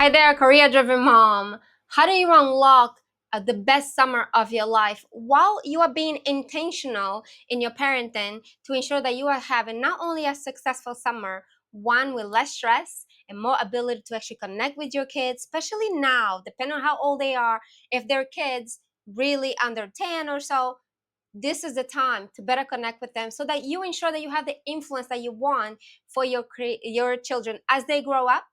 Hi there, career-driven mom. How do you unlock the best summer of your life while you are being intentional in your parenting to ensure that you are having not only a successful summer, one with less stress and more ability to actually connect with your kids, especially now, depending on how old they are. If they're kids really under 10 or so, this is the time to better connect with them so that you ensure that you have the influence that you want for your children as they grow up,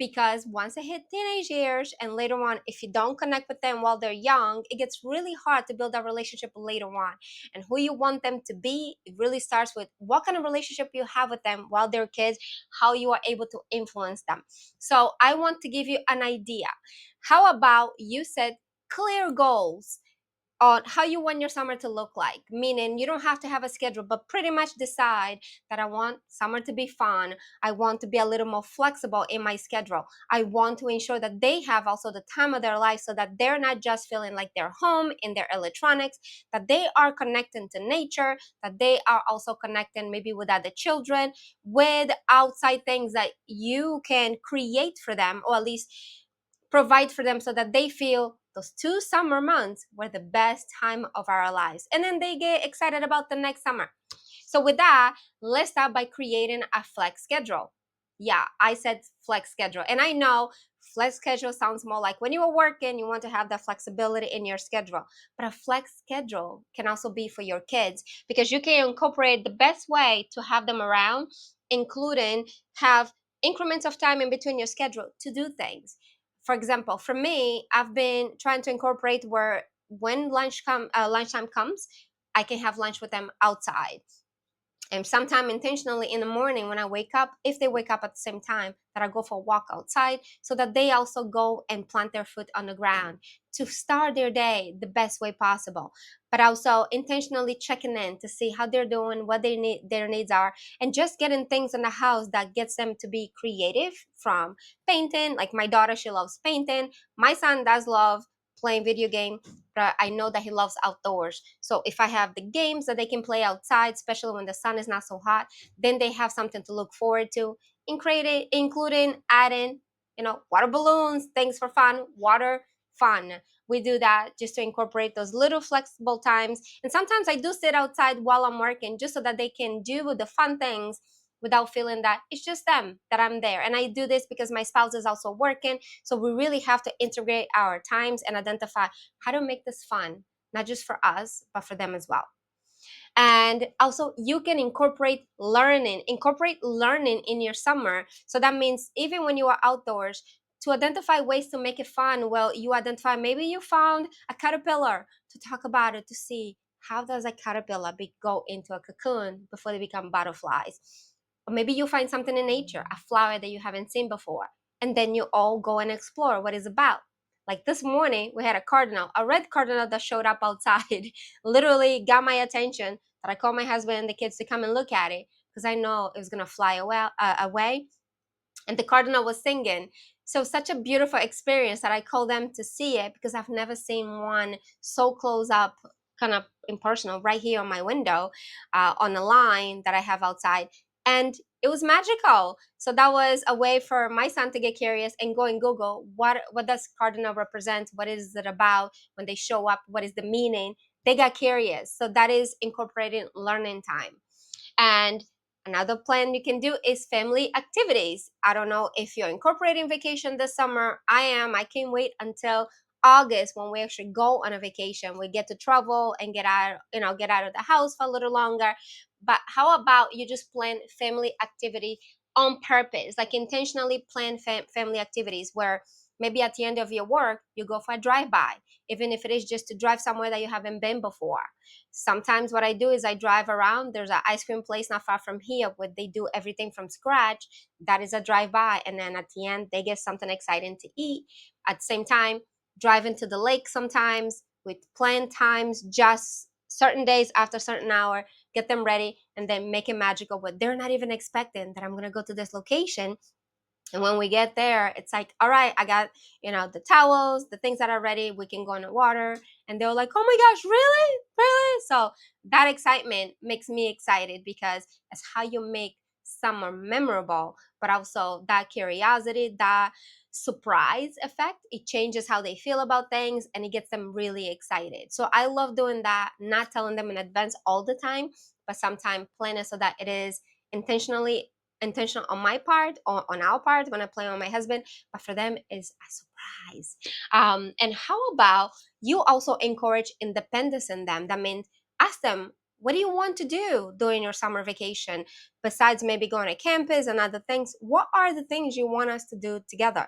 because once they hit teenage years and later on, if you don't connect with them while they're young, it gets really hard to build that relationship later on. And who you want them to be, it really starts with what kind of relationship you have with them while they're kids, how you are able to influence them. So I want to give you an idea. How about you set clear goals on how you want your summer to look like, meaning you don't have to have a schedule, but pretty much decide that I want summer to be fun. I want to be a little more flexible in my schedule. I want to ensure that they have also the time of their life so that they're not just feeling like they're home in their electronics, that they are connecting to nature, that they are also connecting maybe with other children, with outside things that you can create for them, or at least provide for them, so that they feel those 2 summer months were the best time of our lives. And then they get excited about the next summer. So with that, let's start by creating a flex schedule. Yeah, I said flex schedule. And I know flex schedule sounds more like when you are working, you want to have that flexibility in your schedule. But a flex schedule can also be for your kids, because you can incorporate the best way to have them around, including have increments of time in between your schedule to do things. For example, for me, I've been trying to incorporate where when lunchtime comes, I can have lunch with them outside. And sometime intentionally in the morning when I wake up, if they wake up at the same time, that I go for a walk outside, so that they also go and plant their foot on the ground to start their day the best way possible. But also intentionally checking in to see how they're doing, what their needs are, and just getting things in the house that gets them to be creative, from painting. Like my daughter, she loves painting. My son does love playing video game, but I know that he loves outdoors. So if I have the games that they can play outside, especially when the sun is not so hot, then they have something to look forward to, including adding, water balloons, things for fun, water fun. We do that just to incorporate those little flexible times. And sometimes I do sit outside while I'm working, just so that they can do the fun things without feeling that it's just them, that I'm there. And I do this because my spouse is also working. So we really have to integrate our times and identify how to make this fun, not just for us, but for them as well. And also, you can incorporate learning in your summer. So that means even when you are outdoors, to identify ways to make it fun. Well, you identify, maybe you found a caterpillar, to talk about it, to see how does a caterpillar go into a cocoon before they become butterflies. Or maybe you find something in nature, a flower that you haven't seen before, and then you all go and explore what it's about. Like this morning, we had a red cardinal that showed up outside, literally got my attention, that I called my husband and the kids to come and look at it, because I know it was going to fly away. And the cardinal was singing. So such a beautiful experience that I called them to see it, because I've never seen one so close up, kind of impersonal, right here on my window, on the line that I have outside. And it was magical. So that was a way for my son to get curious and go and Google, what does cardinal represent? What is it about? When they show up, what is the meaning? They got curious. So that is incorporating learning time. And another plan you can do is family activities. I don't know if you're incorporating vacation this summer. I am. I can't wait until August, when we actually go on a vacation. We get to travel and get out of the house for a little longer. But how about you just plan family activity on purpose, like intentionally plan family activities, where maybe at the end of your work, you go for a drive-by, even if it is just to drive somewhere that you haven't been before. Sometimes what I do is I drive around. There's an ice cream place not far from here where they do everything from scratch. That is a drive-by. And then at the end, they get something exciting to eat. At the same time, driving to the lake sometimes with planned times, just certain days after a certain hour, get them ready, and then make it magical. But they're not even expecting that I'm going to go to this location. And when we get there, it's like, all right, I got, the towels, the things that are ready. We can go in the water. And they're like, oh my gosh, really? Really? So that excitement makes me excited, because it's how you make summer memorable, but also that curiosity, that surprise effect. It changes how they feel about things and it gets them really excited. So I love doing that, not telling them in advance all the time, but sometimes plan it so that it is intentional on my part or on our part when I play on my husband, but for them is a surprise. And how about you also encourage independence in them? That means ask them, what do you want to do during your summer vacation? Besides maybe going to campus and other things, what are the things you want us to do together?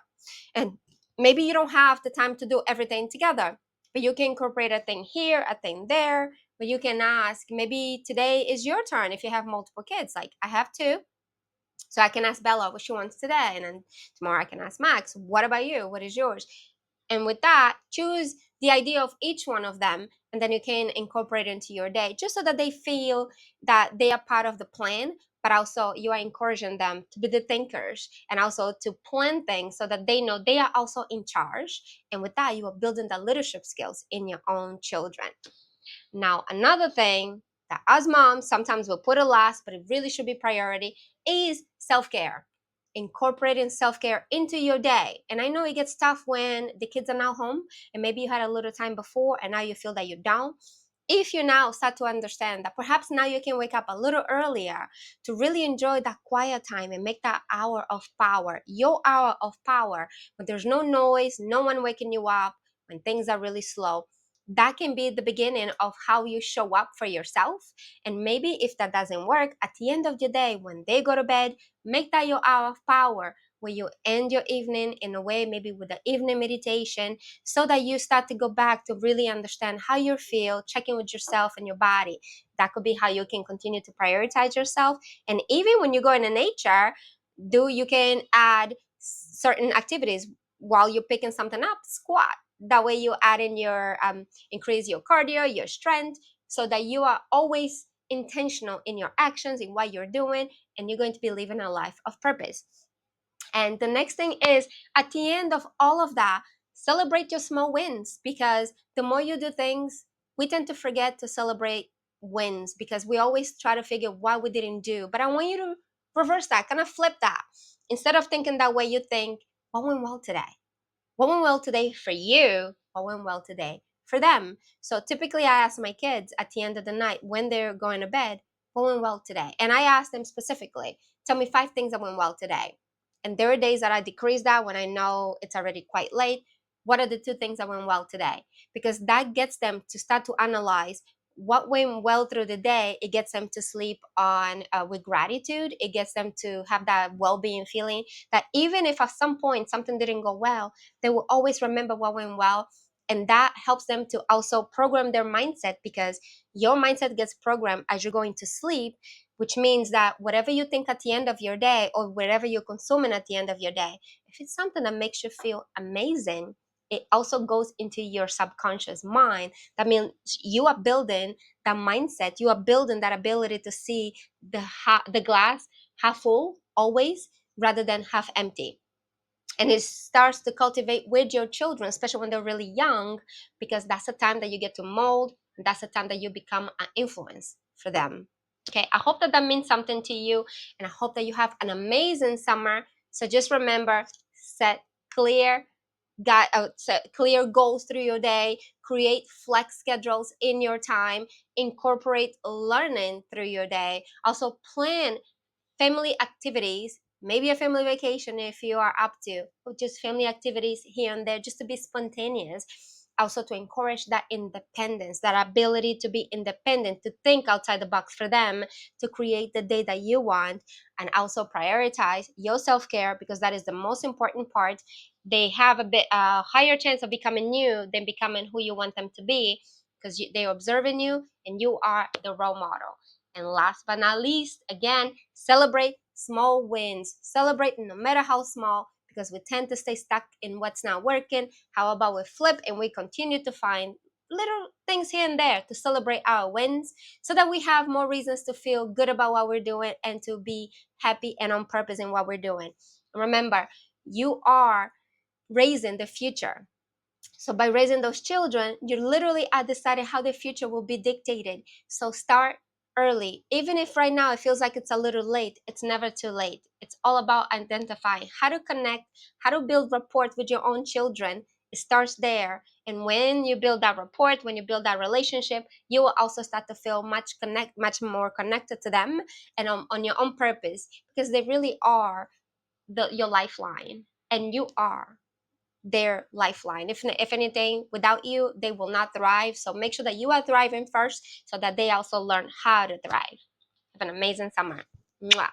And maybe you don't have the time to do everything together, but you can incorporate a thing here, a thing there. But you can ask, maybe today is your turn if you have multiple kids. Like I have two. So I can ask Bella what she wants today. And then tomorrow I can ask Max, what about you? What is yours? And with that, choose the idea of each one of them, and then you can incorporate it into your day, just so that they feel that they are part of the plan, but also you are encouraging them to be the thinkers and also to plan things so that they know they are also in charge. And with that, you are building the leadership skills in your own children. Now, another thing that as moms sometimes we'll put it last, but it really should be priority, is self-care. Incorporating self-care into your day. And I know it gets tough when the kids are now home and maybe you had a little time before and now you feel that you're down. If you now start to understand that perhaps now you can wake up a little earlier to really enjoy that quiet time and make that hour of power, your hour of power, when there's no noise, no one waking you up, when things are really slow, that can be the beginning of how you show up for yourself. And maybe if that doesn't work, at the end of the day, when they go to bed, make that your hour of power, where you end your evening in a way, maybe with the evening meditation, so that you start to go back to really understand how you feel, checking with yourself and your body. That could be how you can continue to prioritize yourself. And even when you go into nature, you can add certain activities while you're picking something up. Squat. That way you add in your increase your cardio, your strength, so that you are always intentional in your actions, in what you're doing, and you're going to be living a life of purpose. And the next thing is, at the end of all of that, celebrate your small wins, because the more you do things, we tend to forget to celebrate wins because we always try to figure what we didn't do. But I want you to reverse that, kind of flip that. Instead of thinking that way, you think, what went well today? What went well today for you? What went well today for them? So typically I ask my kids at the end of the night when they're going to bed, what went well today? And I ask them specifically, tell me 5 things that went well today. And there are days that I decrease that when I know it's already quite late. What are the 2 things that went well today? Because that gets them to start to analyze what went well through the day. It gets them to sleep on with gratitude. It gets them to have that well-being feeling that even if at some point something didn't go well, they will always remember what went well. And that helps them to also program their mindset, because your mindset gets programmed as you're going to sleep, which means that whatever you think at the end of your day or whatever you're consuming at the end of your day, if it's something that makes you feel amazing, it also goes into your subconscious mind. That means you are building that mindset. You are building that ability to see the glass half full always, rather than half empty. And it starts to cultivate with your children, especially when they're really young, because that's the time that you get to mold, and that's the time that you become an influence for them. Okay, I hope that means something to you, and I hope that you have an amazing summer. So just remember, set clear goals through your day, create flex schedules in your time, incorporate learning through your day, also plan family activities, maybe a family vacation if you are up to, or just family activities here and there, just to be spontaneous. Also to encourage that independence, that ability to be independent, to think outside the box for them, to create the day that you want. And also prioritize your self-care, because that is the most important part. They have a bit higher chance of becoming you than becoming who you want them to be, because they're observing you and you are the role model. And last but not least, again, celebrate small wins. Celebrate no matter how small, because we tend to stay stuck in what's not working. How about we flip and we continue to find little things here and there to celebrate our wins, so that we have more reasons to feel good about what we're doing and to be happy and on purpose in what we're doing. Remember, you are raising the future. So by raising those children, you literally are deciding how the future will be dictated. So start early. Even if right now it feels like it's a little late, it's never too late. It's all about identifying how to connect, how to build rapport with your own children. It starts there. And when you build that rapport, when you build that relationship, you will also start to feel much more connected to them and on your own purpose, because they really are your lifeline, and you are their lifeline. If anything, without you, they will not thrive. So make sure that you are thriving first so that they also learn how to thrive. Have an amazing summer. Mwah.